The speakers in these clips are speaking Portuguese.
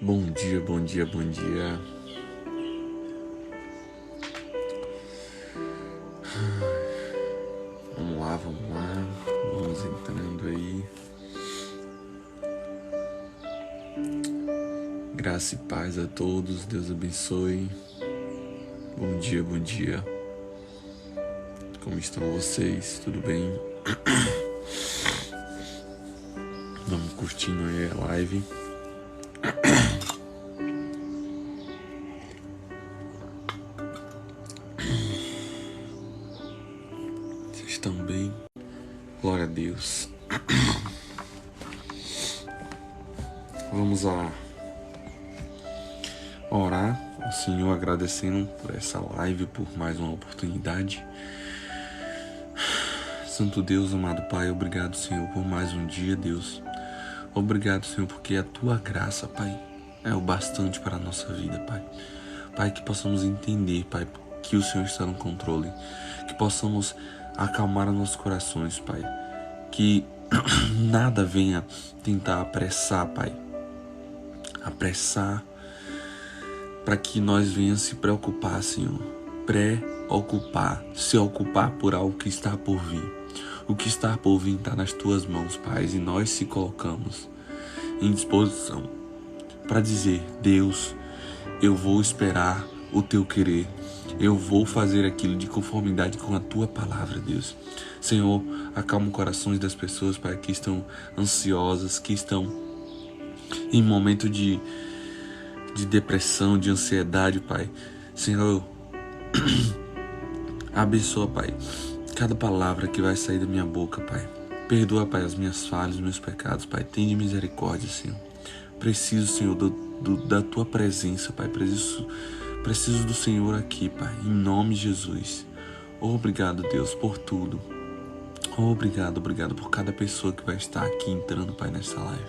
Bom dia, bom dia, bom dia. Vamos lá, vamos lá. Vamos entrando aí. Graça e paz a todos, Deus abençoe. Bom dia, bom dia. Como estão vocês? Tudo bem? Vamos curtindo aí a live. Vocês estão bem? Glória a Deus. Vamos lá orar ao Senhor, agradecendo por essa live, por mais uma oportunidade. Santo Deus, amado Pai, obrigado, Senhor, por mais um dia, Deus. Obrigado, Senhor, porque a Tua graça, Pai, é o bastante para a nossa vida, Pai. Pai, que possamos entender, Pai, que o Senhor está no controle. Que possamos acalmar os nossos corações, Pai. Que nada venha tentar apressar, Pai. Apressar para que nós venhamos se preocupar, Senhor. Preocupar, se ocupar por algo que está por vir. O que está por vir está nas Tuas mãos, Pai, e nós se colocamos em disposição para dizer: Deus, eu vou esperar o Teu querer. Eu vou fazer aquilo de conformidade com a Tua palavra, Deus. Senhor, acalma os corações das pessoas, Pai, que estão ansiosas, que estão em momento de depressão, de ansiedade, Pai. Senhor, abençoa, Pai, cada palavra que vai sair da minha boca, Pai. Perdoa, Pai, as minhas falhas, os meus pecados, Pai. Tende misericórdia, Senhor. Preciso, Senhor, da Tua presença, Pai. Preciso do Senhor aqui, Pai. Em nome de Jesus. Obrigado, Deus, por tudo. Obrigado por cada pessoa que vai estar aqui entrando, Pai, nessa live.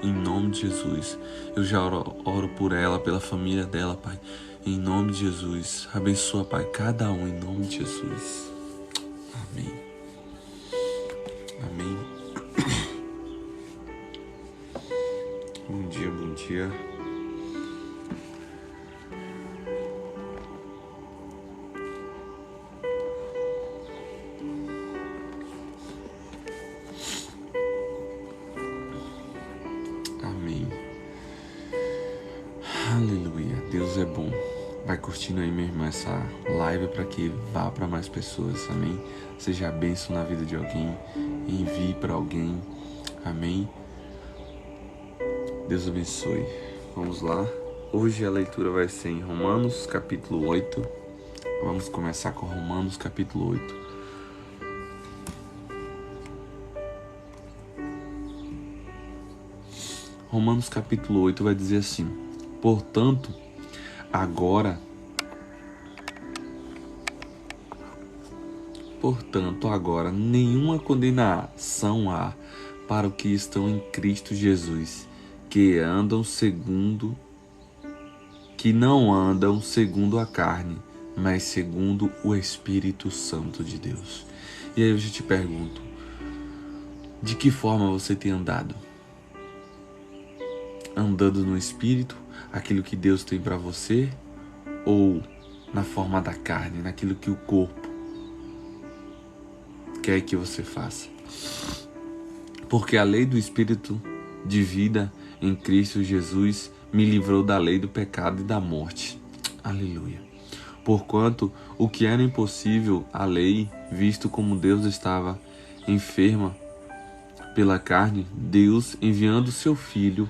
Em nome de Jesus. Eu já oro por ela, pela família dela, Pai. Em nome de Jesus. Abençoa, Pai, cada um em nome de Jesus. Amém. Amém. Bom dia, bom dia. Amém. Aleluia. Deus é bom. Vai curtindo aí, minha irmã, essa live para que vá para mais pessoas. Amém. Seja bênção na vida de alguém. Envie para alguém. Amém. Deus abençoe. Vamos lá. Hoje a leitura vai ser em Romanos, capítulo 8. Vamos começar com Romanos, capítulo 8. Romanos, capítulo 8 vai dizer assim: Portanto, agora, nenhuma condenação há para os que estão em Cristo Jesus, que não andam segundo a carne, mas segundo o Espírito Santo de Deus. E aí eu te pergunto, de que forma você tem andado? Andando no Espírito, aquilo que Deus tem para você, ou na forma da carne, naquilo que o corpo quer que você faça? Porque a lei do Espírito de vida em Cristo Jesus me livrou da lei do pecado e da morte. Aleluia. Porquanto o que era impossível à lei, visto como Deus estava enferma pela carne, Deus, enviando seu Filho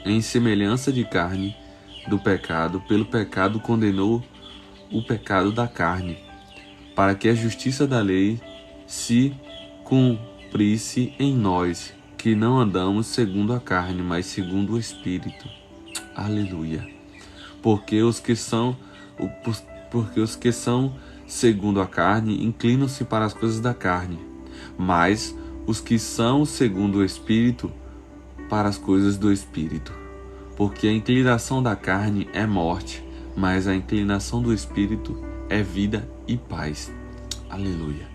em semelhança de carne do pecado, pelo pecado condenou o pecado da carne, para que a justiça da lei se cumprisse em nós, que não andamos segundo a carne, mas segundo o Espírito. Aleluia. Porque os que são segundo a carne inclinam-se para as coisas da carne, mas os que são segundo o Espírito para as coisas do Espírito. Porque a inclinação da carne é morte, mas a inclinação do Espírito é vida e paz. Aleluia.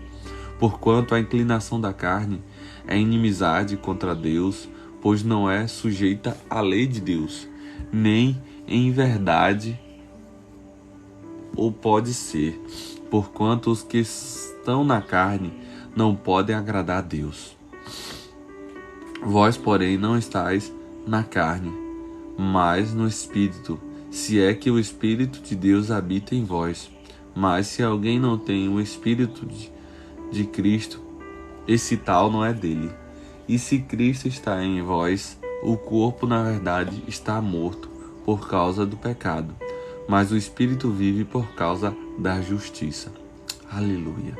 Porquanto a inclinação da carne é inimizade contra Deus, pois não é sujeita à lei de Deus, nem em verdade ou pode ser, porquanto os que estão na carne não podem agradar a Deus. Vós, porém, não estáis na carne, mas no Espírito, se é que o Espírito de Deus habita em vós. Mas se alguém não tem o Espírito de Cristo, esse tal não é dele. E se Cristo está em vós, o corpo, na verdade, está morto por causa do pecado, mas o Espírito vive por causa da justiça. Aleluia.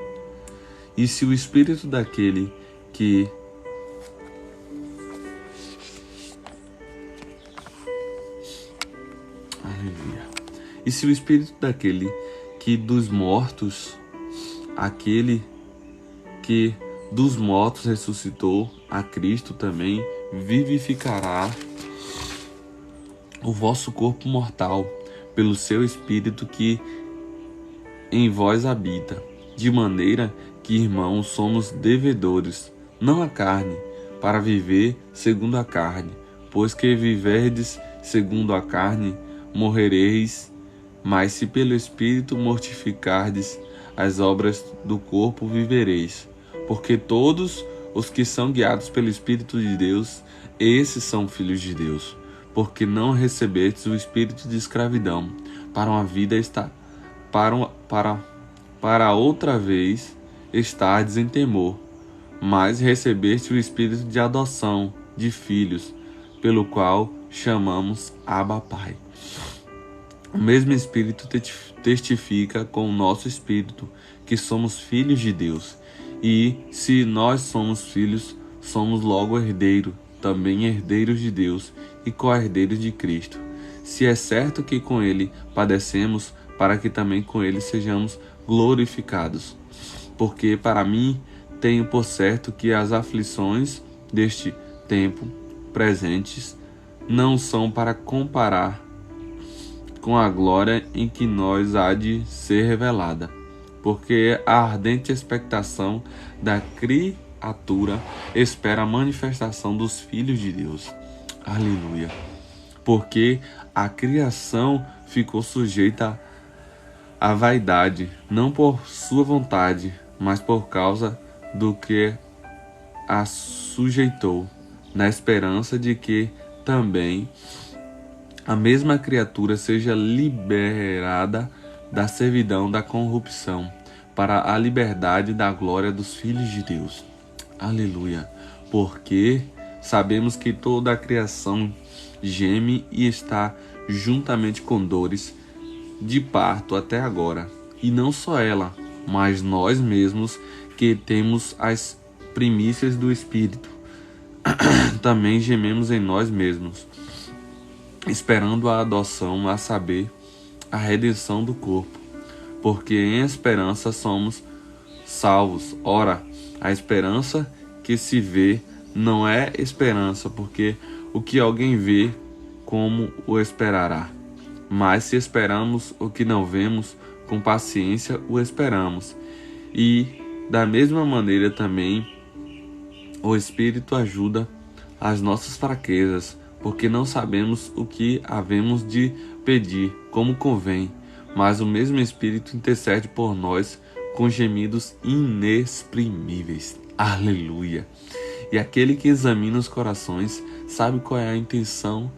E se o Espírito daquele que E se o Espírito daquele que dos mortos, aquele que dos mortos ressuscitou a Cristo também, vivificará o vosso corpo mortal pelo seu Espírito que em vós habita, de maneira que, irmãos, somos devedores, não à carne, para viver segundo a carne, pois que viverdes segundo a carne, morrereis. Mas se pelo Espírito mortificardes as obras do corpo, vivereis. Porque todos os que são guiados pelo Espírito de Deus, esses são filhos de Deus. Porque não recebestes o espírito de escravidão para uma vida para outra vez estardes em temor, mas recebeste o espírito de adoção de filhos, pelo qual chamamos Abba Pai. O mesmo Espírito testifica com o nosso espírito que somos filhos de Deus. E se nós somos filhos, somos logo herdeiros, também herdeiros de Deus e co-herdeiros de Cristo. Se é certo que com Ele padecemos, para que também com Ele sejamos glorificados. Porque para mim tenho por certo que as aflições deste tempo presentes não são para comparar com a glória em que nos há de ser revelada, porque a ardente expectação da criatura espera a manifestação dos filhos de Deus. Aleluia! Porque a criação ficou sujeita à vaidade, não por sua vontade, mas por causa do que a sujeitou, na esperança de que também a mesma criatura seja liberada da servidão da corrupção para a liberdade da glória dos filhos de Deus. Aleluia! Porque sabemos que toda a criação geme e está juntamente com dores de parto até agora. E não só ela, mas nós mesmos que temos as primícias do Espírito, também gememos em nós mesmos, esperando a adoção, a saber, a redenção do corpo. Porque em esperança somos salvos. Ora, a esperança que se vê não é esperança, porque o que alguém vê, como o esperará? Mas se esperamos o que não vemos, com paciência o esperamos. E, da mesma maneira também, o Espírito ajuda as nossas fraquezas, porque não sabemos o que havemos de pedir, como convém, mas o mesmo Espírito intercede por nós com gemidos inexprimíveis. Aleluia! E aquele que examina os corações sabe qual é a intenção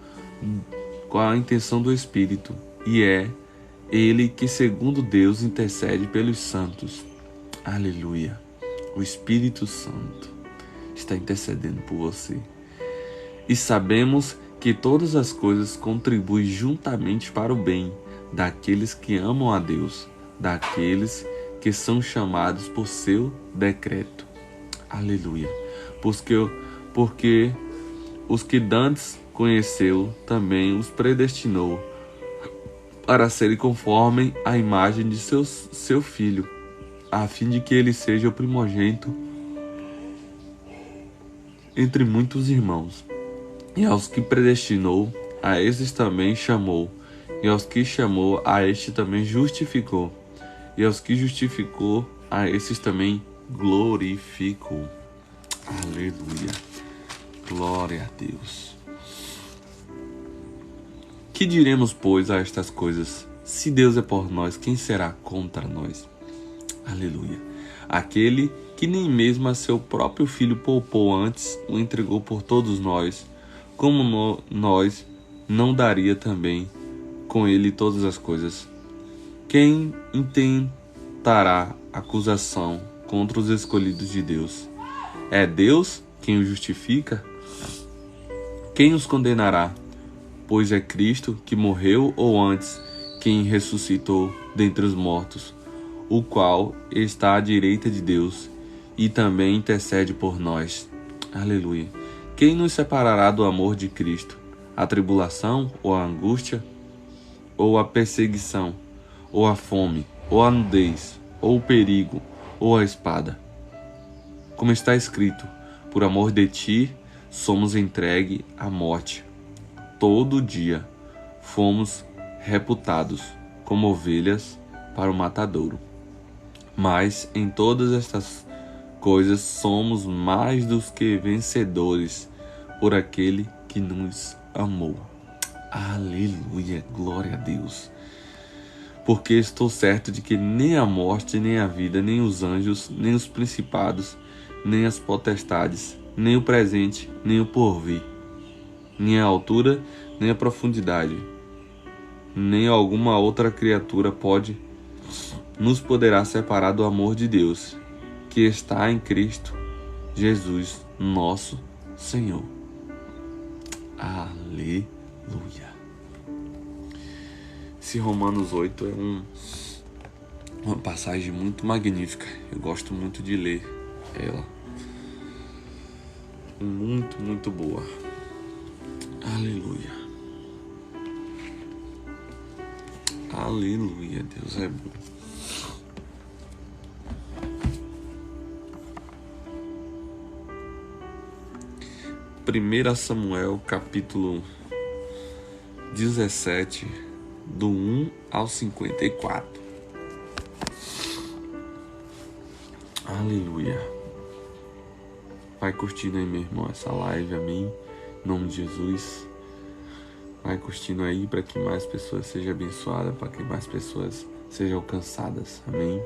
do Espírito, e é ele que, segundo Deus, intercede pelos santos. Aleluia! O Espírito Santo está intercedendo por você. E sabemos que todas as coisas contribuem juntamente para o bem daqueles que amam a Deus, daqueles que são chamados por seu decreto. Aleluia! Porque os que dantes conheceu, também os predestinou para serem conforme a imagem de seu Filho, a fim de que ele seja o primogênito entre muitos irmãos. E aos que predestinou, a esses também chamou. E aos que chamou, a este também justificou. E aos que justificou, a esses também glorificou. Aleluia! Glória a Deus. Que diremos, pois, a estas coisas? Se Deus é por nós, quem será contra nós? Aleluia. Aquele que nem mesmo a seu próprio Filho poupou antes, o entregou por todos nós, como nós não daria também com ele todas as coisas? Quem intentará acusação contra os escolhidos de Deus? É Deus quem os justifica? Quem os condenará? Pois é Cristo que morreu, ou antes, quem ressuscitou dentre os mortos, o qual está à direita de Deus e também intercede por nós. Aleluia. Quem nos separará do amor de Cristo? A tribulação, ou a angústia, ou a perseguição, ou a fome, ou a nudez, ou o perigo, ou a espada? Como está escrito, por amor de ti, somos entregue à morte. Todo dia fomos reputados como ovelhas para o matadouro. Mas em todas estas coisas somos mais do que vencedores por aquele que nos amou. Aleluia, glória a Deus. Porque estou certo de que nem a morte, nem a vida, nem os anjos, nem os principados, nem as potestades, nem o presente, nem o porvir, nem a altura, nem a profundidade, nem alguma outra criatura nos poderá separar do amor de Deus, que está em Cristo Jesus, nosso Senhor. Aleluia. Esse Romanos 8 é uma passagem muito magnífica. Eu gosto muito de ler ela. Muito, muito boa. Aleluia. Aleluia. Deus é bom. Primeira Samuel, capítulo 17, do 1 ao 54. Aleluia. Vai curtindo aí, meu irmão, essa live, amém? Em nome de Jesus. Vai curtindo aí para que mais pessoas sejam abençoadas, para que mais pessoas sejam alcançadas, amém?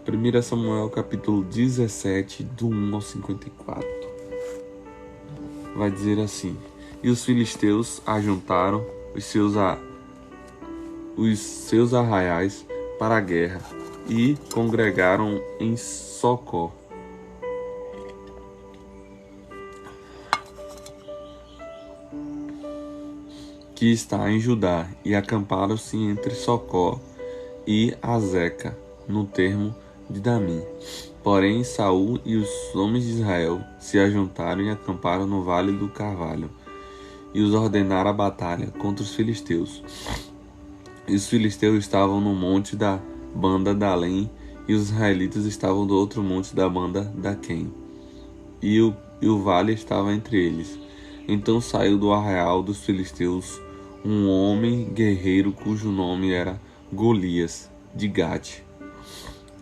1 Samuel, capítulo 17, do 1 ao 54. Vai dizer assim: E os filisteus ajuntaram os seus arraiais para a guerra e congregaram em Socó. Que está em Judá, e acamparam-se entre Socó e Azeca, no termo de Damim. Porém, Saul e os homens de Israel se ajuntaram e acamparam no vale do Carvalho, e os ordenaram a batalha contra os filisteus. E os filisteus estavam no monte da banda da Além, e os israelitas estavam do outro monte da banda da Quém, e o vale estava entre eles. Então saiu do arraial dos filisteus um homem guerreiro cujo nome era Golias, de Gate,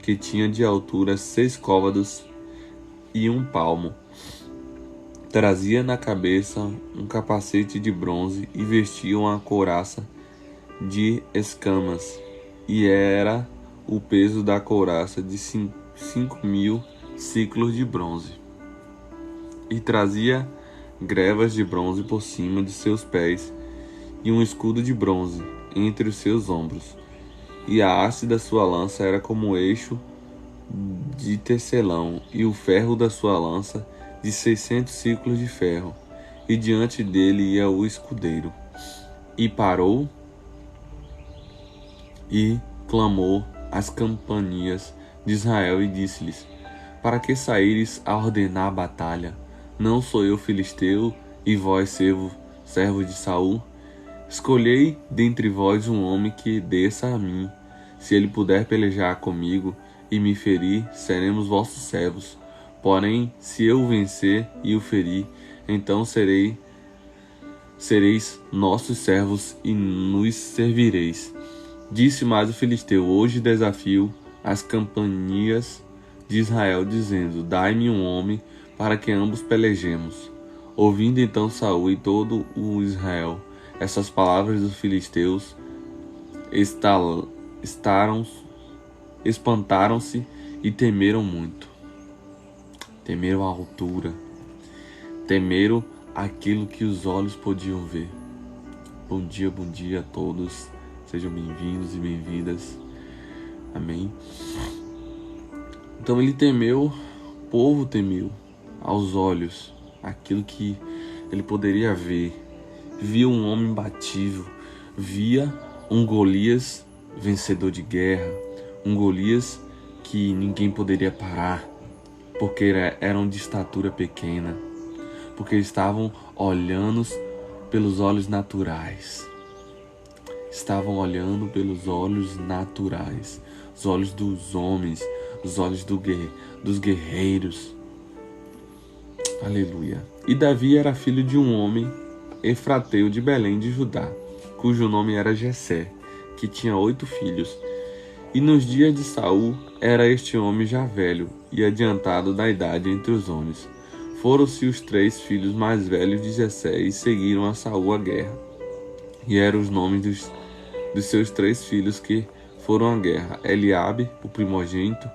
que tinha de altura 6 côvados e 1 palmo. Trazia na cabeça um capacete de bronze e vestia uma couraça de escamas, e era o peso da couraça de 5.000 ciclos de bronze. E trazia grevas de bronze por cima de seus pés e um escudo de bronze entre os seus ombros. E a haste da sua lança era como eixo de tecelão, e o ferro da sua lança de 600 ciclos de ferro. E diante dele ia o escudeiro. E parou e clamou às companhias de Israel e disse-lhes: Para que saíres a ordenar a batalha? Não sou eu filisteu, e vós servo de Saul? Escolhei dentre vós um homem que desça a mim. Se ele puder pelejar comigo e me ferir, seremos vossos servos. Porém, se eu o vencer e o ferir, então sereis nossos servos e nos servireis. Disse mais o filisteu: Hoje desafio as companhias de Israel, dizendo: Dai-me um homem para que ambos pelejemos. Ouvindo então Saul e todo o Israel essas palavras dos filisteus, espantaram-se e temeram muito. Temeram a altura, temeram aquilo que os olhos podiam ver. Bom dia a todos. Sejam bem-vindos e bem-vindas. Amém. Então ele temeu, o povo temeu aos olhos aquilo que ele poderia ver. Via um homem imbatível, via um Golias vencedor de guerra, um Golias que ninguém poderia parar, porque eram de estatura pequena, porque estavam olhando pelos olhos naturais. Estavam olhando pelos olhos naturais, os olhos dos homens, os olhos dos guerreiros. Aleluia. E Davi era filho de um homem efrateu de Belém de Judá, cujo nome era Jessé, que tinha 8 filhos. E nos dias de Saul era este homem já velho e adiantado da idade entre os homens. Foram-se os 3 filhos mais velhos de Jessé e seguiram a Saul à guerra. E eram os nomes dos seus 3 filhos que foram à guerra: Eliabe, o primogênito,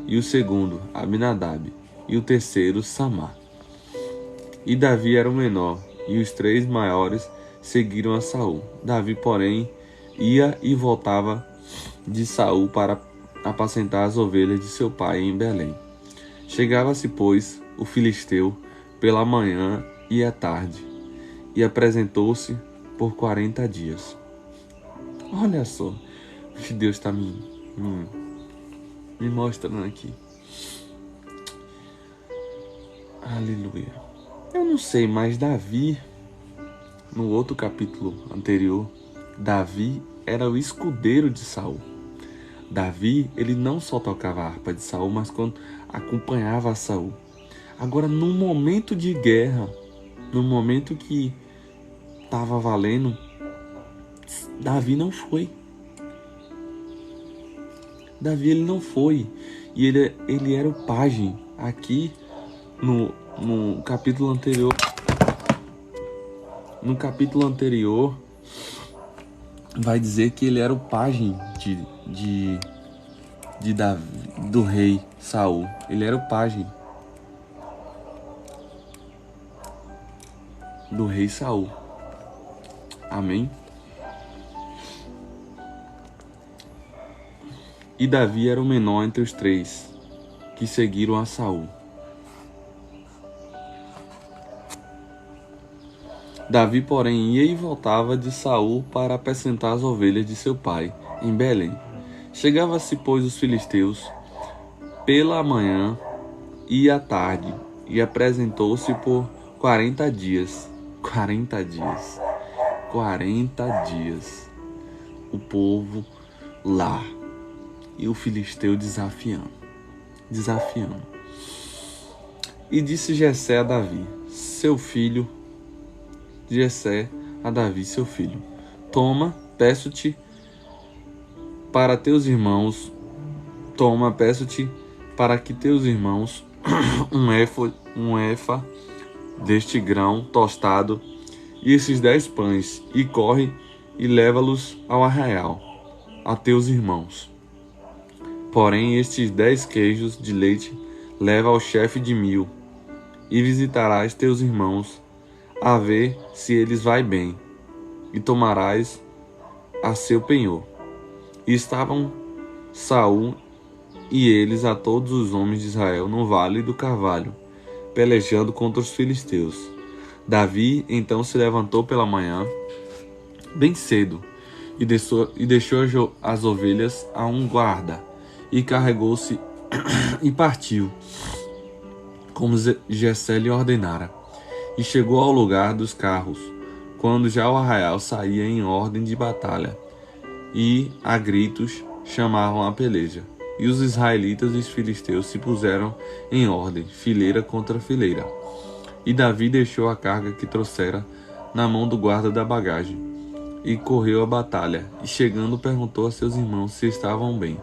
e o segundo, Abinadab, e o terceiro, Samá. E Davi era o menor, e os 3 maiores seguiram a Saul. Davi, porém, ia e voltava de Saul para apacentar as ovelhas de seu pai em Belém. Chegava-se, pois, o filisteu pela manhã e à tarde, e apresentou-se por 40 dias. Olha só o que Deus está me mostrando aqui. Aleluia. Eu não sei, mas Davi, no outro capítulo anterior, Davi era o escudeiro de Saul. Davi, ele não só tocava a harpa de Saul, mas quando acompanhava a Saul. Agora, num momento de guerra, no momento que estava valendo, Davi não foi. Davi, ele não foi. E ele era o pajem. Aqui no capítulo anterior. No capítulo anterior, vai dizer que ele era o pajem de Davi, do rei Saul. Ele era o pajem do rei Saul. Amém? E Davi era o menor entre os 3 que seguiram a Saul. Davi, porém, ia e voltava de Saul para apacentar as ovelhas de seu pai, em Belém. Chegava-se, pois, os filisteus pela manhã e à tarde, e apresentou-se por 40 dias. 40 dias. 40 dias. O povo lá. E o filisteu desafiando. E disse Jessé a Davi, seu filho, Jessé a Davi, seu filho: Toma, peço-te para que teus irmãos um efa deste grão tostado e esses 10 pães, e corre e leva-los ao arraial, a teus irmãos. Porém, estes 10 queijos de leite leva ao chefe de 1000, e visitarás teus irmãos, a ver se eles vai bem, e tomarás a seu penhor. E estavam Saul e eles a todos os homens de Israel no vale do Carvalho, pelejando contra os filisteus. Davi então se levantou pela manhã, bem cedo, e deixou as ovelhas a um guarda, e carregou-se e partiu, como Jessé lhe ordenara. E chegou ao lugar dos carros, quando já o arraial saía em ordem de batalha, e a gritos chamavam a peleja. E os israelitas e os filisteus se puseram em ordem, fileira contra fileira. E Davi deixou a carga que trouxera na mão do guarda da bagagem, e correu à batalha, e chegando perguntou a seus irmãos se estavam bem.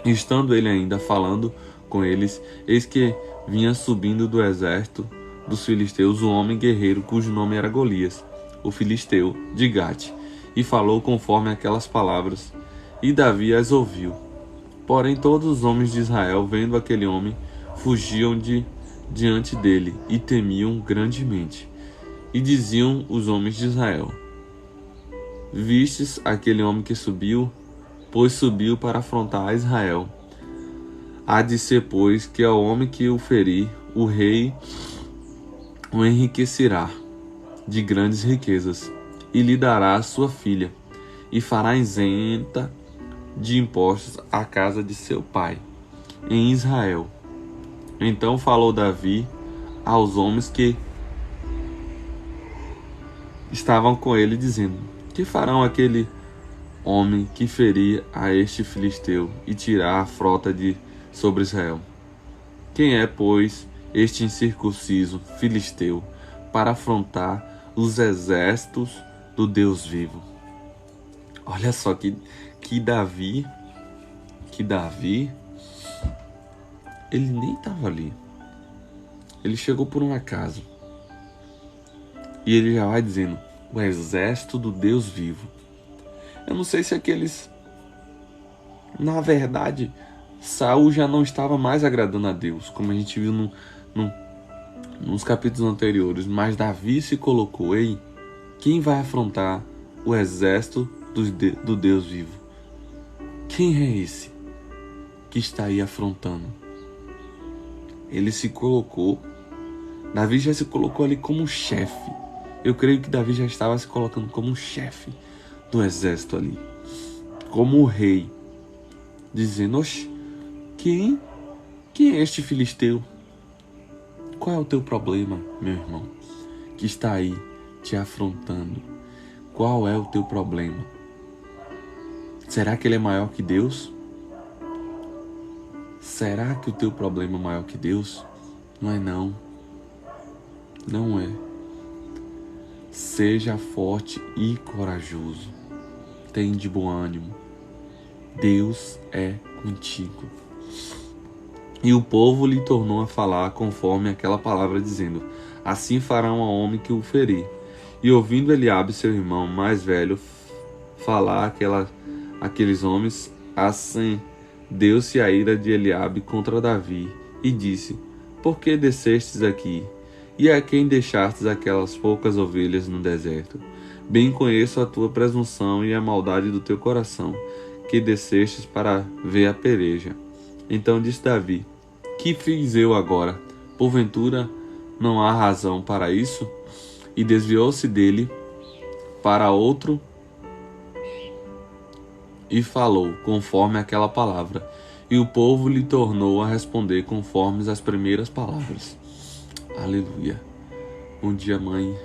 Estando ele ainda falando com eles, eis que vinha subindo do exército dos filisteus um homem guerreiro cujo nome era Golias, o filisteu, de Gate, e falou conforme aquelas palavras, e Davi as ouviu. Porém todos os homens de Israel, vendo aquele homem, fugiam diante dele e temiam grandemente. E diziam os homens de Israel: Vistes aquele homem que subiu? Pois subiu para afrontar a Israel. Há de ser, pois, que ao homem que o ferir, o rei o enriquecerá de grandes riquezas, e lhe dará a sua filha, e fará isenta de impostos a casa de seu pai, em Israel. Então falou Davi aos homens que estavam com ele, dizendo: Que farão aquele homem que ferir a este filisteu e tirar a frota de sobre Israel? Quem é, pois, este incircunciso filisteu para afrontar os exércitos do Deus vivo? Olha só que Davi, ele nem estava ali. Ele chegou por um acaso. E ele já vai dizendo: o exército do Deus vivo. Eu não sei se aqueles... Na verdade, Saul já não estava mais agradando a Deus, como a gente viu nos capítulos anteriores. Mas Davi se colocou: ei, quem vai afrontar o exército do Deus vivo? Quem é esse que está aí afrontando? Ele se colocou... Davi já se colocou ali como chefe. Eu creio que Davi já estava se colocando como um chefe do exército ali, como o rei, dizendo: Oxe, quem é este filisteu? Qual é o teu problema, meu irmão, que está aí te afrontando? Qual é o teu problema? Será que ele é maior que Deus? Será que o teu problema é maior que Deus? Não é não. Não é. Seja forte e corajoso. Tem de bom ânimo. Deus é contigo. E o povo lhe tornou a falar conforme aquela palavra, dizendo: Assim farão ao homem que o ferir. E ouvindo Eliabe, seu irmão mais velho, falar aqueles homens, acendeu-se a ira de Eliabe contra Davi, e disse: Por que descestes aqui? E a quem deixastes aquelas poucas ovelhas no deserto? Bem conheço a tua presunção e a maldade do teu coração, que descestes para ver a peleja. Então disse Davi: Que fiz eu agora? Porventura não há razão para isso? E desviou-se dele para outro e falou conforme aquela palavra. E o povo lhe tornou a responder conforme as primeiras palavras. Aleluia. Bom dia, mãe.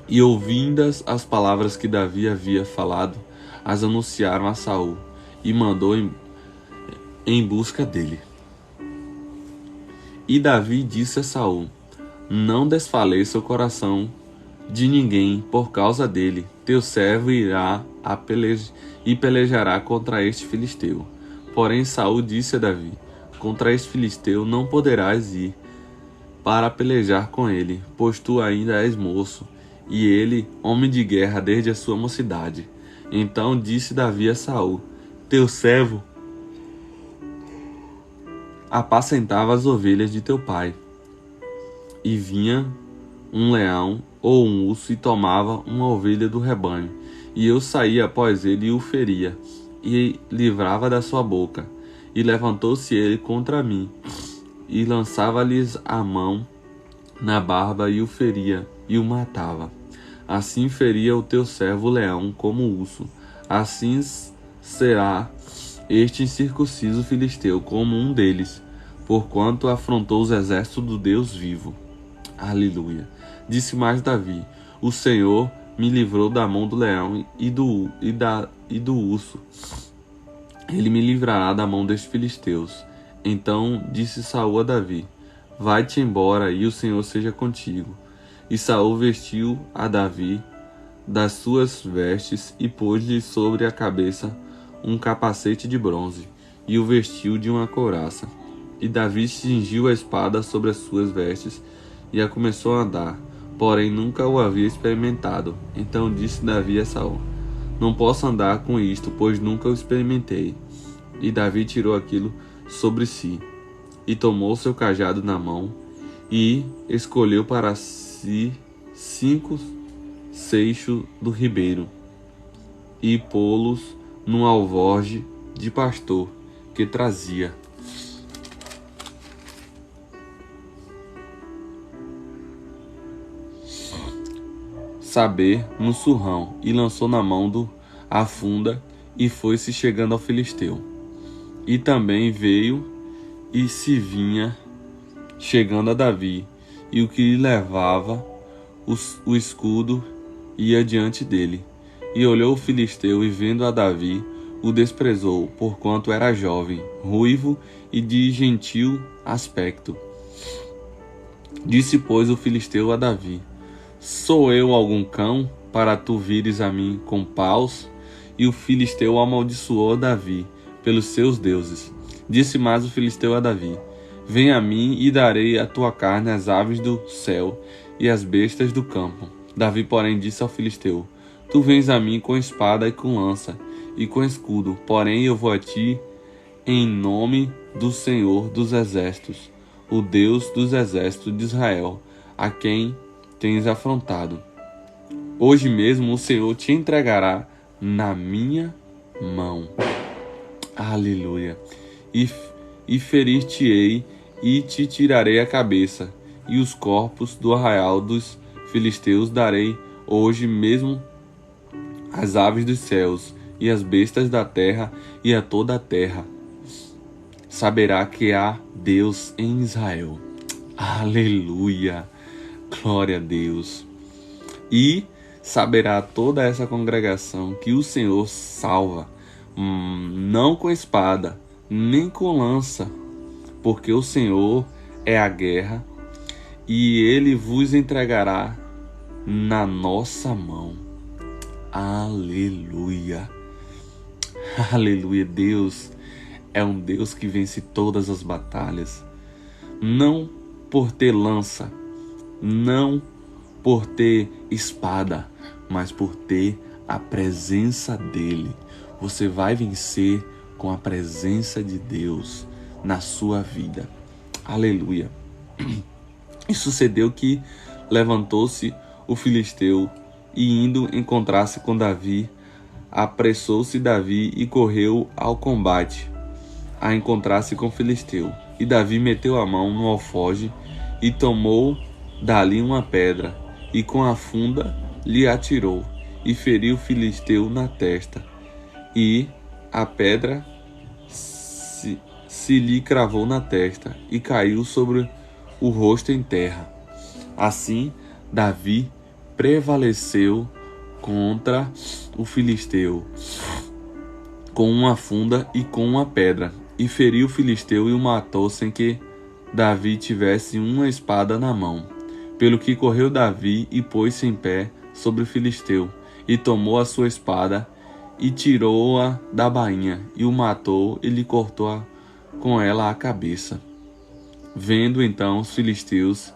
E ouvindas as palavras que Davi havia falado, as anunciaram a Saul, e mandou em busca dele. E Davi disse a Saul: Não desfaleça o coração de ninguém por causa dele. Teu servo irá e pelejará contra este filisteu. Porém Saul disse a Davi: Contra este filisteu não poderás ir para pelejar com ele, pois tu ainda és moço, e ele homem de guerra desde a sua mocidade. Então disse Davi a Saul: Teu servo apacentava as ovelhas de teu pai, e vinha um leão ou um urso e tomava uma ovelha do rebanho, e eu saía após ele e o feria, e livrava da sua boca. E levantou-se ele contra mim, e lançava-lhes a mão na barba, e o feria, e o matava. Assim feria o teu servo o leão como o urso. Assim será este incircunciso filisteu como um deles, porquanto afrontou os exércitos do Deus vivo. Aleluia. Disse mais Davi: O Senhor me livrou da mão do leão e do urso. Ele me livrará da mão destes filisteus. Então disse Saul a Davi: Vai-te embora, e o Senhor seja contigo. E Saul vestiu a Davi das suas vestes e pôs-lhe sobre a cabeça um capacete de bronze. e o vestiu de uma couraça. E Davi cingiu a espada sobre as suas vestes e a começou a andar, porém nunca o havia experimentado. Então disse Davi a Saul: Não posso andar com isto, pois nunca o experimentei. E Davi tirou aquilo sobre si, e tomou seu cajado na mão, e escolheu para si 5 seixos do ribeiro, e pô-los num alforje de pastor que trazia. Saber no surrão, e lançou na mão a funda, e foi-se chegando ao filisteu. E também veio e se vinha chegando a Davi, e o que lhe levava o escudo ia diante dele. E olhou o filisteu, e vendo a Davi, o desprezou, porquanto era jovem, ruivo e de gentil aspecto. Disse, pois, o filisteu a Davi: Sou eu algum cão, para tu vires a mim com paus? E o filisteu amaldiçoou Davi pelos seus deuses. Disse mais o filisteu a Davi: Vem a mim e darei a tua carne às aves do céu e às bestas do campo. Davi, porém, disse ao filisteu: Tu vens a mim com espada e com lança e com escudo, porém eu vou a ti em nome do Senhor dos exércitos, o Deus dos exércitos de Israel, a quem tens afrontado. Hoje mesmo o Senhor te entregará na minha mão. Aleluia. E ferir-te-ei e te tirarei a cabeça, e os corpos do arraial dos filisteus darei hoje mesmo às aves dos céus e às bestas da terra e a toda a terra. Saberá que há Deus em Israel. Aleluia. Glória a Deus. E saberá toda essa congregação que o Senhor salva, não com espada, nem com lança, porque o Senhor é a guerra, e ele vos entregará na nossa mão. Aleluia. Aleluia. Deus é um Deus que vence todas as batalhas, não por ter lança, não por ter espada, mas por ter a presença dele. Você vai vencer com a presença de Deus na sua vida. Aleluia. E sucedeu que levantou-se o filisteu e, indo encontrar-se com Davi, apressou-se Davi e correu ao combate a encontrar-se com o filisteu. E Davi meteu a mão no alforje e tomou dali uma pedra, e com a funda lhe atirou, e feriu o filisteu na testa, e a pedra se lhe cravou na testa, e caiu sobre o rosto em terra. Assim Davi prevaleceu contra o filisteu com uma funda e com uma pedra, e feriu o filisteu e o matou sem que Davi tivesse uma espada na mão. Pelo que correu Davi e pôs-se em pé sobre o filisteu, e tomou a sua espada e tirou-a da bainha, e o matou e lhe cortou com ela a cabeça. Vendo então os filisteus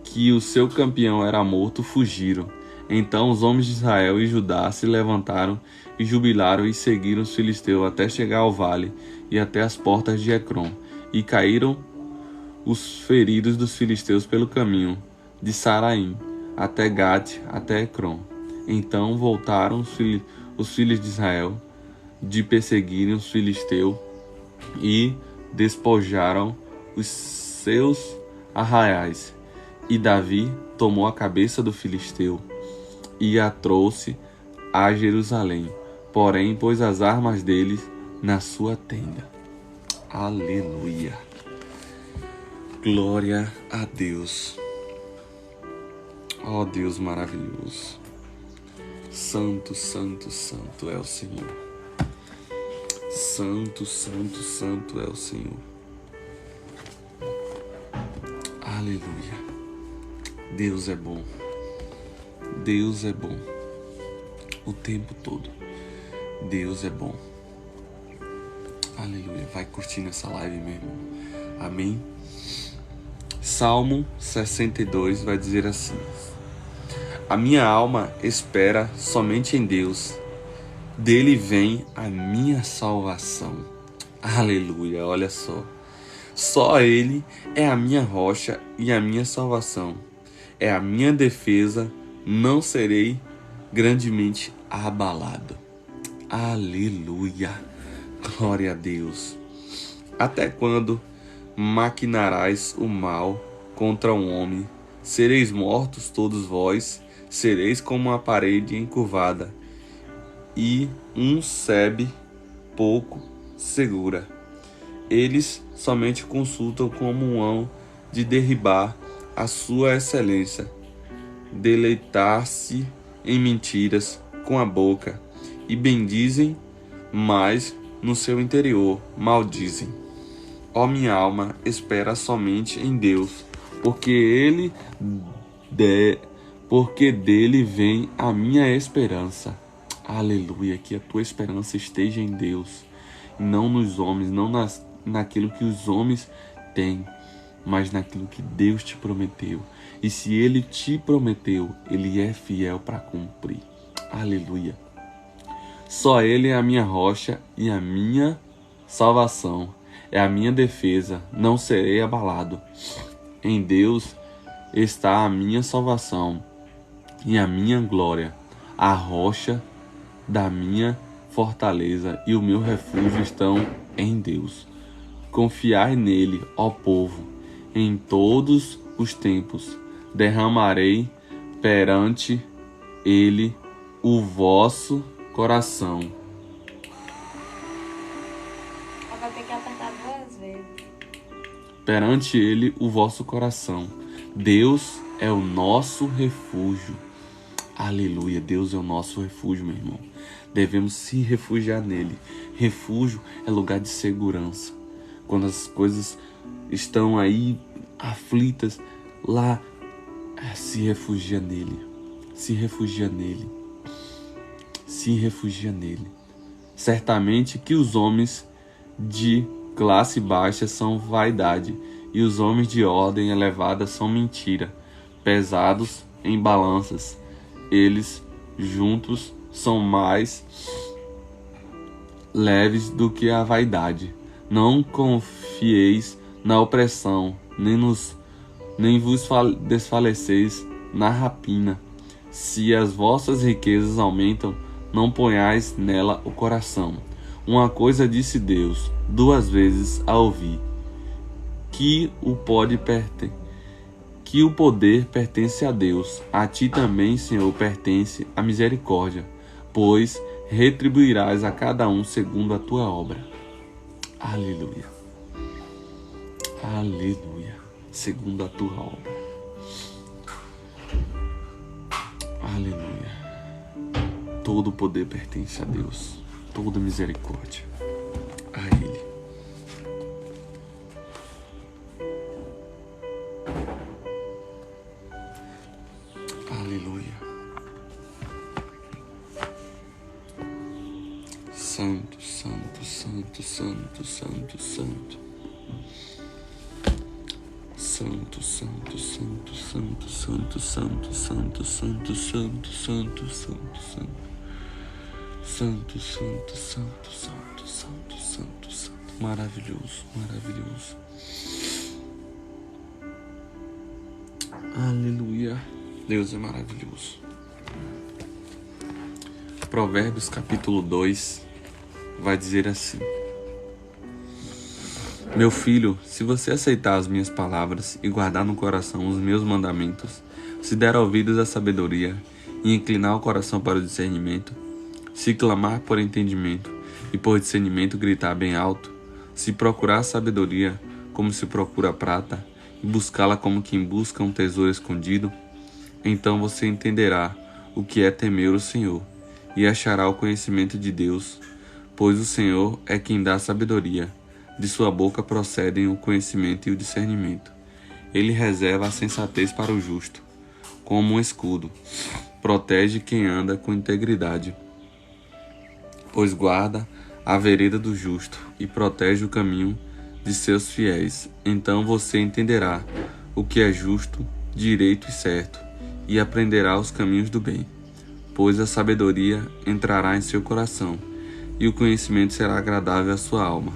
que o seu campeão era morto, fugiram. Então os homens de Israel e Judá se levantaram e jubilaram e seguiram os filisteus até chegar ao vale e até as portas de Ecrom, e caíram os feridos dos filisteus pelo caminho de Saraim até Gate, até Ecrom. Então voltaram os filhos de Israel de perseguirem os filisteus e despojaram os seus arraiais. E Davi tomou a cabeça do filisteu e a trouxe a Jerusalém, porém pôs as armas deles na sua tenda. Aleluia. Glória a Deus. Ó Deus maravilhoso. Santo, santo, santo é o Senhor. Santo, santo, santo é o Senhor. Aleluia. Deus é bom. Deus é bom. O tempo todo. Deus é bom. Aleluia. Vai curtindo essa live, meu irmão. Amém? Salmo 62 vai dizer assim: a minha alma espera somente em Deus, dele vem a minha salvação. Aleluia, olha só. Só Ele é a minha rocha e a minha salvação. É a minha defesa, não serei grandemente abalado. Aleluia, glória a Deus. Até quando maquinarás o mal contra um homem? Sereis mortos todos vós, sereis como uma parede encurvada, e um sebe pouco segura. Eles somente consultam como um hão de derribar a sua excelência, deleitar-se em mentiras com a boca, e bendizem, mas no seu interior maldizem. Ó minha alma, espera somente em Deus, porque dele vem a minha esperança. Aleluia, que a tua esperança esteja em Deus, não nos homens, não naquilo que os homens têm, mas naquilo que Deus te prometeu. E se Ele te prometeu, Ele é fiel para cumprir. Aleluia. Só Ele é a minha rocha e a minha salvação. É a minha defesa, não serei abalado. Em Deus está a minha salvação e a minha glória, a rocha da minha fortaleza e o meu refúgio estão em Deus. Confiai nele, ó povo, em todos os tempos. Derramarei perante ele o vosso coração. Vai ter que apertar 2 vezes. Perante ele o vosso coração. Deus é o nosso refúgio. Aleluia, Deus é o nosso refúgio, meu irmão. Devemos se refugiar nele. Refúgio é lugar de segurança. Quando as coisas estão aí aflitas, lá se refugia nele. Se refugia nele. Se refugia nele. Certamente que os homens de classe baixa são vaidade, e os homens de ordem elevada são mentira. Pesados em balanças, eles juntos são mais leves do que a vaidade. Não confieis na opressão, nem vos desfaleceis na rapina. Se as vossas riquezas aumentam, não ponhais nela o coração. Uma coisa disse Deus 2 vezes a ouvir, que o poder pertence a Deus. A ti também, Senhor, pertence a misericórdia, pois retribuirás a cada um segundo a tua obra. Aleluia. Aleluia. Segundo a tua obra. Aleluia. Todo poder pertence a Deus. Toda misericórdia a Ele. Aleluia. Santo, santo, santo, santo, santo, santo. Santo, santo, santo, santo, santo, santo, santo, santo, santo, santo, santo, santo. Santo, santo, santo, santo, santo, santo, santo. Maravilhoso, maravilhoso. Aleluia. Deus é maravilhoso. Provérbios capítulo 2 vai dizer assim: meu filho, se você aceitar as minhas palavras e guardar no coração os meus mandamentos, se der ouvidos à sabedoria e inclinar o coração para o discernimento, se clamar por entendimento e por discernimento gritar bem alto, se procurar sabedoria como se procura prata e buscá-la como quem busca um tesouro escondido, então você entenderá o que é temer o Senhor e achará o conhecimento de Deus, pois o Senhor é quem dá sabedoria. De sua boca procedem o conhecimento e o discernimento. Ele reserva a sensatez para o justo, como um escudo. Protege quem anda com integridade, pois guarda a vereda do justo e protege o caminho de seus fiéis. Então você entenderá o que é justo, direito e certo, e aprenderá os caminhos do bem, pois a sabedoria entrará em seu coração, e o conhecimento será agradável à sua alma.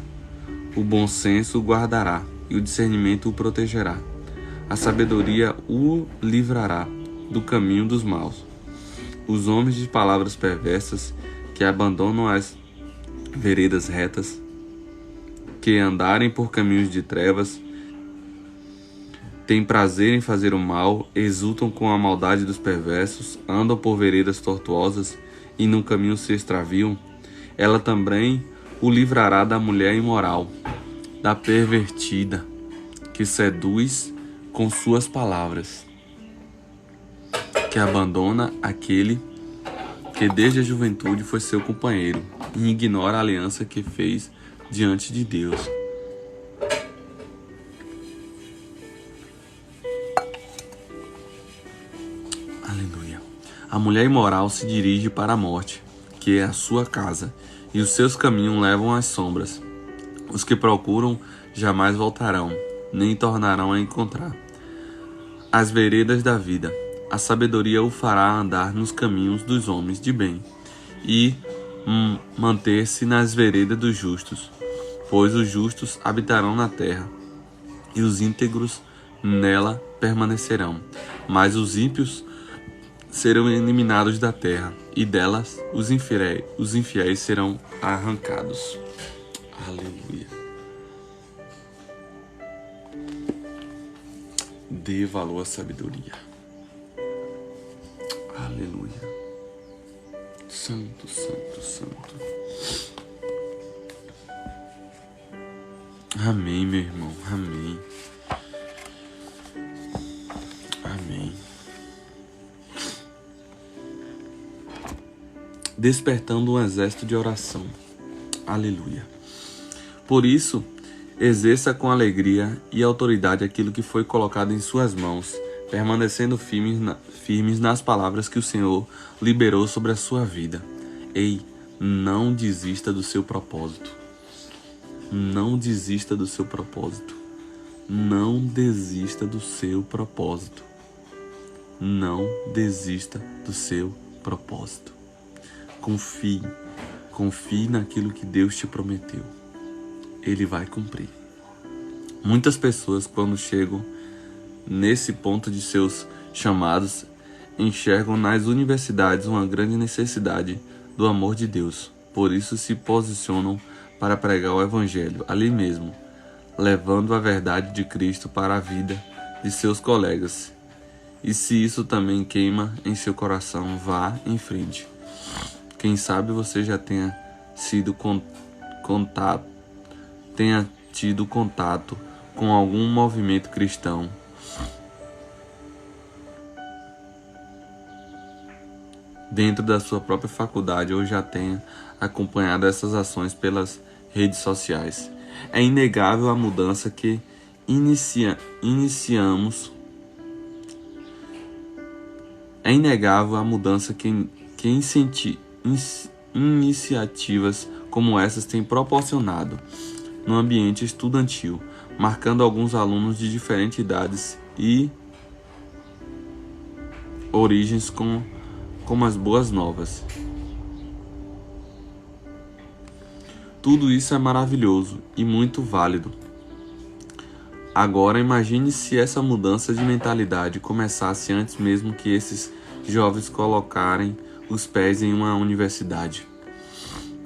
O bom senso o guardará, e o discernimento o protegerá. A sabedoria o livrará do caminho dos maus. Os homens de palavras perversas, que abandonam as veredas retas, que andarem por caminhos de trevas, têm prazer em fazer o mal, exultam com a maldade dos perversos, andam por veredas tortuosas e no caminho se extraviam. Ela também o livrará da mulher imoral, da pervertida, que seduz com suas palavras, que abandona aquele que desde a juventude foi seu companheiro e ignora a aliança que fez diante de Deus. Aleluia. A mulher imoral se dirige para a morte, que é a sua casa, e os seus caminhos levam às sombras. Os que procuram jamais voltarão, nem tornarão a encontrar as veredas da vida. A sabedoria o fará andar nos caminhos dos homens de bem e manter-se nas veredas dos justos, pois os justos habitarão na terra e os íntegros nela permanecerão. Mas os ímpios serão eliminados da terra, e delas os infiéis serão arrancados. Aleluia. Dê valor à sabedoria. Aleluia. Santo, santo, santo. Amém, meu irmão. Amém. Amém. Despertando um exército de oração. Aleluia. Por isso, exerça com alegria e autoridade aquilo que foi colocado em suas mãos, permanecendo firmes nas palavras que o Senhor liberou sobre a sua vida. Ei, não desista do seu propósito. Não desista do seu propósito. Não desista do seu propósito. Não desista do seu propósito. Confie naquilo que Deus te prometeu. Ele vai cumprir. Muitas pessoas, quando chegam nesse ponto de seus chamados, enxergam nas universidades uma grande necessidade do amor de Deus. Por isso se posicionam para pregar o Evangelho ali mesmo, levando a verdade de Cristo para a vida de seus colegas. E se isso também queima em seu coração, vá em frente. Quem sabe você já tenha tido contato com algum movimento cristão dentro da sua própria faculdade, ou já tenha acompanhado essas ações pelas redes sociais. É inegável a mudança que iniciamos. É inegável a mudança que iniciativas como essas têm proporcionado no ambiente estudantil, marcando alguns alunos de diferentes idades e origens como as boas novas. Tudo isso é maravilhoso e muito válido. Agora imagine se essa mudança de mentalidade começasse antes mesmo que esses jovens colocarem os pés em uma universidade.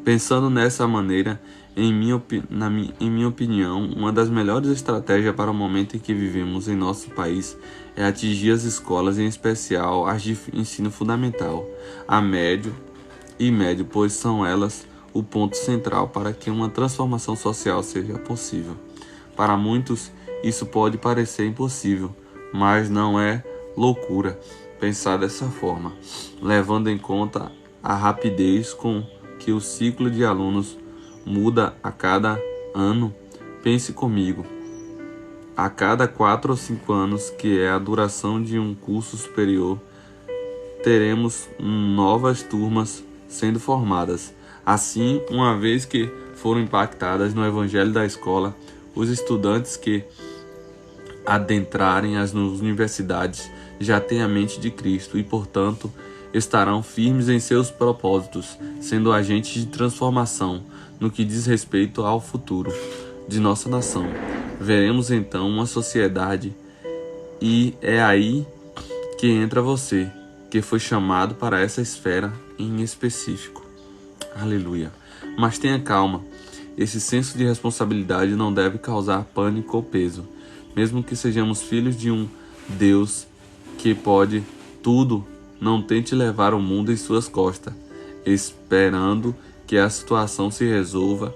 Pensando nessa maneira, em minha opinião, uma das melhores estratégias para o momento em que vivemos em nosso país é atingir as escolas, em especial as de ensino fundamental, a médio, pois são elas o ponto central para que uma transformação social seja possível. Para muitos, isso pode parecer impossível, mas não é loucura pensar dessa forma, levando em conta a rapidez com que o ciclo de alunos muda a cada ano. Pense comigo, a cada 4 ou 5 anos, que é a duração de um curso superior, teremos novas turmas sendo formadas. Assim, uma vez que foram impactadas no evangelho da escola, os estudantes que adentrarem as universidades já têm a mente de Cristo e, portanto, estarão firmes em seus propósitos, sendo agentes de transformação no que diz respeito ao futuro de nossa nação. Veremos então uma sociedade, e é aí que entra você, que foi chamado para essa esfera em específico. Aleluia. Mas tenha calma, esse senso de responsabilidade não deve causar pânico ou peso, mesmo que sejamos filhos de um Deus que pode tudo. Não tente levar o mundo em suas costas, esperando que a situação se resolva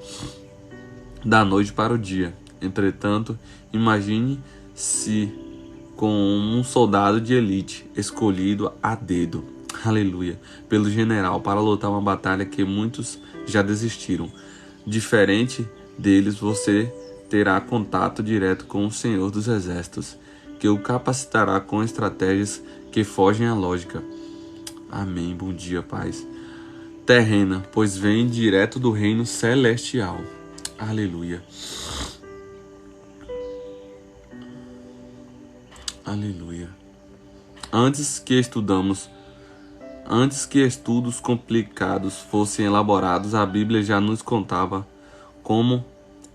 da noite para o dia. Entretanto, imagine-se com um soldado de elite, escolhido a dedo, aleluia, pelo general para lutar uma batalha que muitos já desistiram. Diferente deles, você terá contato direto com o Senhor dos Exércitos, que o capacitará com estratégias que fogem à lógica. Amém. Bom dia, paz. Terrena, pois vem direto do reino celestial. Aleluia. Aleluia. Antes que estudos complicados fossem elaborados, a Bíblia já nos contava como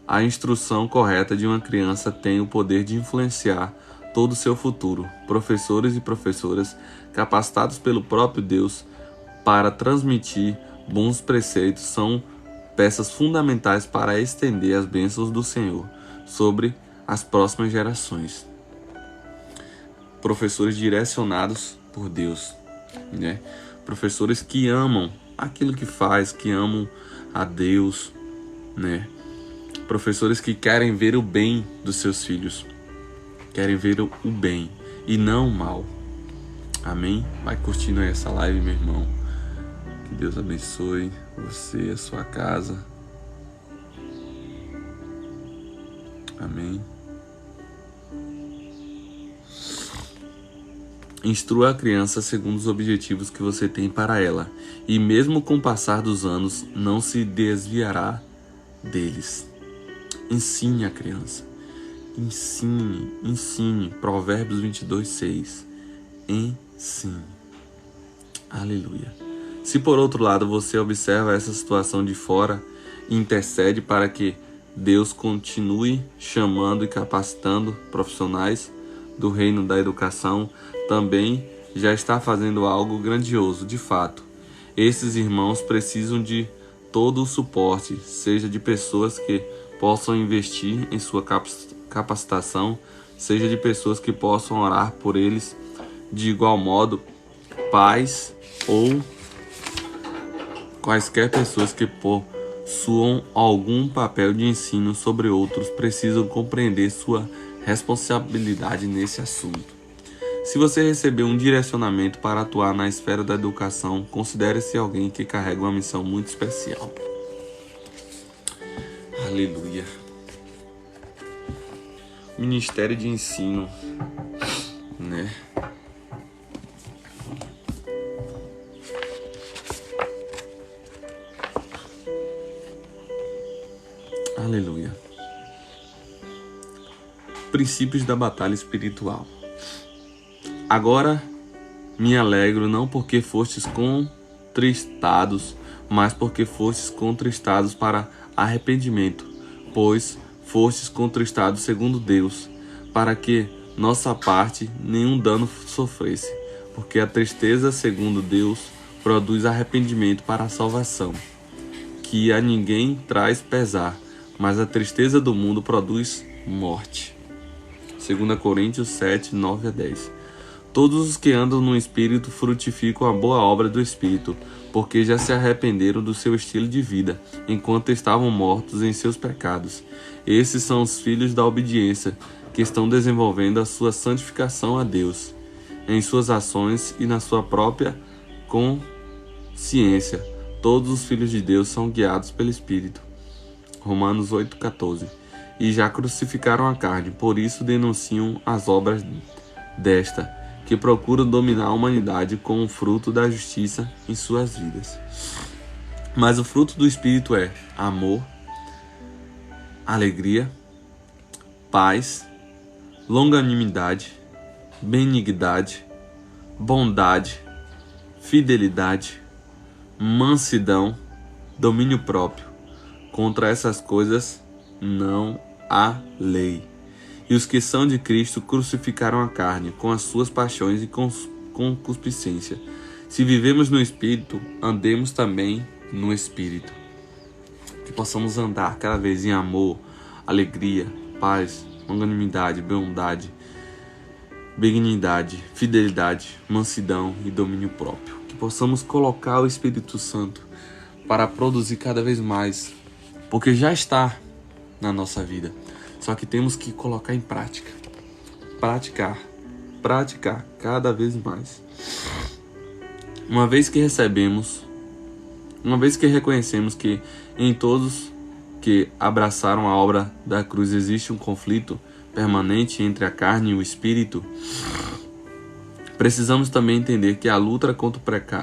a instrução correta de uma criança tem o poder de influenciar todo o seu futuro. Professores e professoras capacitados pelo próprio Deus para transmitir bons preceitos são peças fundamentais para estender as bênçãos do Senhor sobre as próximas gerações. Professores direcionados por Deus, né? Professores que amam aquilo que faz, que amam a Deus, né? Professores que querem ver o bem dos seus filhos, querem ver o bem e não o mal. Amém? Vai curtindo aí essa live, meu irmão. Que Deus abençoe você e a sua casa. Amém. Instrua a criança segundo os objetivos que você tem para ela, e mesmo com o passar dos anos, não se desviará deles. Ensine a criança. Ensine. Provérbios 22:6. Ensine. Aleluia. Se por outro lado você observa essa situação de fora e intercede para que Deus continue chamando e capacitando profissionais do reino da educação, também já está fazendo algo grandioso. De fato, esses irmãos precisam de todo o suporte, seja de pessoas que possam investir em sua capacitação, seja de pessoas que possam orar por eles. De igual modo, pais ou quaisquer pessoas que possuam algum papel de ensino sobre outros precisam compreender sua responsabilidade nesse assunto. Se você recebeu um direcionamento para atuar na esfera da educação, considere-se alguém que carrega uma missão muito especial. Aleluia. Ministério de ensino, né? Aleluia. Princípios da batalha espiritual. Agora me alegro não porque fostes contristados, mas porque fostes contristados para arrependimento, pois fostes contristados segundo Deus, para que nossa parte nenhum dano sofresse, porque a tristeza segundo Deus produz arrependimento para a salvação, que a ninguém traz pesar, mas a tristeza do mundo produz morte. 2 Coríntios 7, 9-10. Todos os que andam no Espírito frutificam a boa obra do Espírito, porque já se arrependeram do seu estilo de vida, enquanto estavam mortos em seus pecados. Esses são os filhos da obediência, que estão desenvolvendo a sua santificação a Deus, em suas ações e na sua própria consciência. Todos os filhos de Deus são guiados pelo Espírito. Romanos 8,14. E já crucificaram a carne, por isso denunciam as obras desta, que procuram dominar a humanidade com o fruto da justiça em suas vidas. Mas o fruto do Espírito é amor, alegria, paz, longanimidade, benignidade, bondade, fidelidade, mansidão, domínio próprio. Contra essas coisas não há lei. E os que são de Cristo crucificaram a carne com as suas paixões e concupiscência. Se vivemos no Espírito, andemos também no Espírito. Que possamos andar cada vez em amor, alegria, paz, longanimidade, bondade, benignidade, fidelidade, mansidão e domínio próprio. Que possamos colocar o Espírito Santo para produzir cada vez mais, porque já está na nossa vida. Só que temos que colocar em prática. Praticar cada vez mais. Uma vez que reconhecemos que em todos que abraçaram a obra da cruz existe um conflito permanente entre a carne e o espírito, precisamos também entender que a luta contra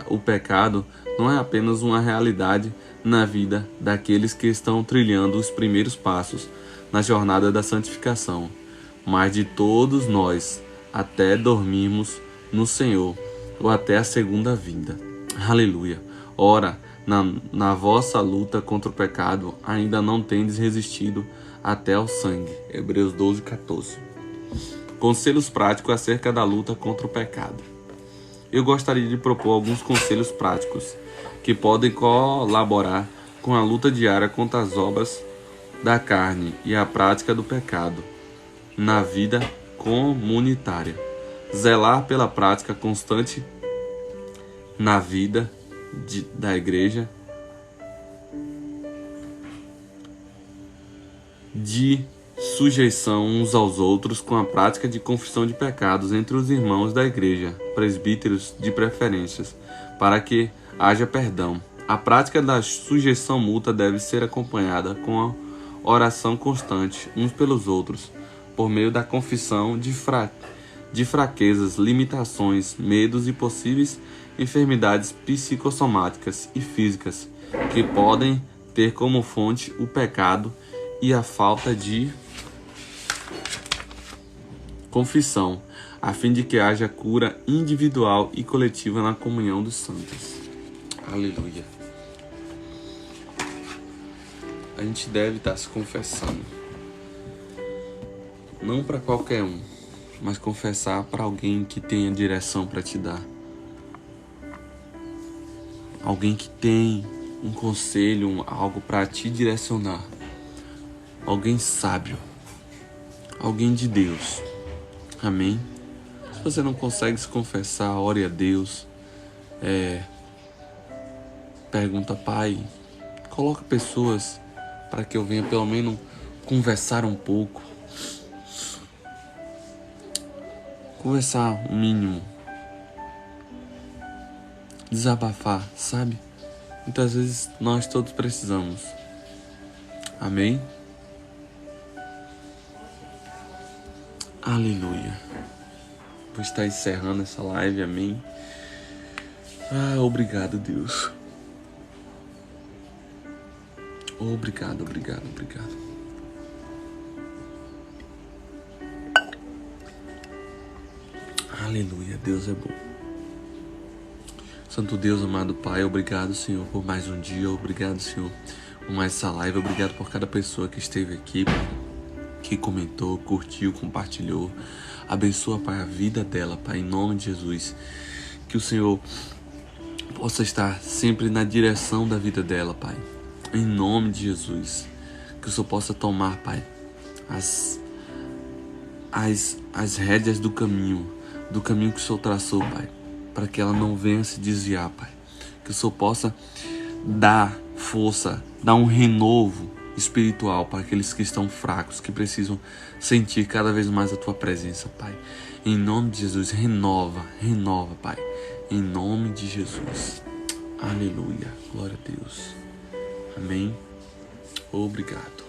o pecado não é apenas uma realidade na vida daqueles que estão trilhando os primeiros passos na jornada da santificação, mas de todos nós, até dormirmos no Senhor, ou até a segunda vinda. Aleluia! Ora, na vossa luta contra o pecado, ainda não tendes resistido até ao sangue. Hebreus 12:14. Conselhos práticos acerca da luta contra o pecado. Eu gostaria de propor alguns conselhos práticos que podem colaborar com a luta diária contra as obras da carne e a prática do pecado na vida comunitária. Zelar pela prática constante na vida da igreja de sujeição uns aos outros com a prática de confissão de pecados entre os irmãos da igreja, presbíteros de preferências, para que haja perdão. A prática da sujeição mútua deve ser acompanhada com a oração constante uns pelos outros, por meio da confissão de fraquezas, limitações, medos e possíveis enfermidades psicossomáticas e físicas que podem ter como fonte o pecado e a falta de confissão, a fim de que haja cura individual e coletiva na comunhão dos santos. Aleluia. A gente deve estar se confessando. Não para qualquer um, mas confessar para alguém que tenha direção para te dar. Alguém que tem um conselho, algo para te direcionar. Alguém sábio. Alguém de Deus. Amém? Se você não consegue se confessar, ore a Deus. Pergunta, Pai, coloca pessoas para que eu venha pelo menos conversar um pouco. Conversar o mínimo. Desabafar, sabe? Muitas vezes nós todos precisamos. Amém? Aleluia. Vou estar encerrando essa live, amém? Obrigado, Deus. Obrigado. Aleluia, Deus é bom. Santo Deus, amado Pai, obrigado, Senhor, por mais um dia. Obrigado, Senhor, por mais essa live. Obrigado por cada pessoa que esteve aqui, que comentou, curtiu, compartilhou. Abençoa, Pai, a vida dela, Pai, em nome de Jesus. Que o Senhor possa estar sempre na direção da vida dela, Pai. Em nome de Jesus. Que o Senhor possa tomar, Pai, as rédeas do caminho que o Senhor traçou, Pai, para que ela não venha se desviar, Pai. Que o Senhor possa dar força, dar um renovo espiritual para aqueles que estão fracos, que precisam sentir cada vez mais a Tua presença, Pai. Em nome de Jesus, renova, Pai. Em nome de Jesus. Aleluia. Glória a Deus. Amém. Obrigado.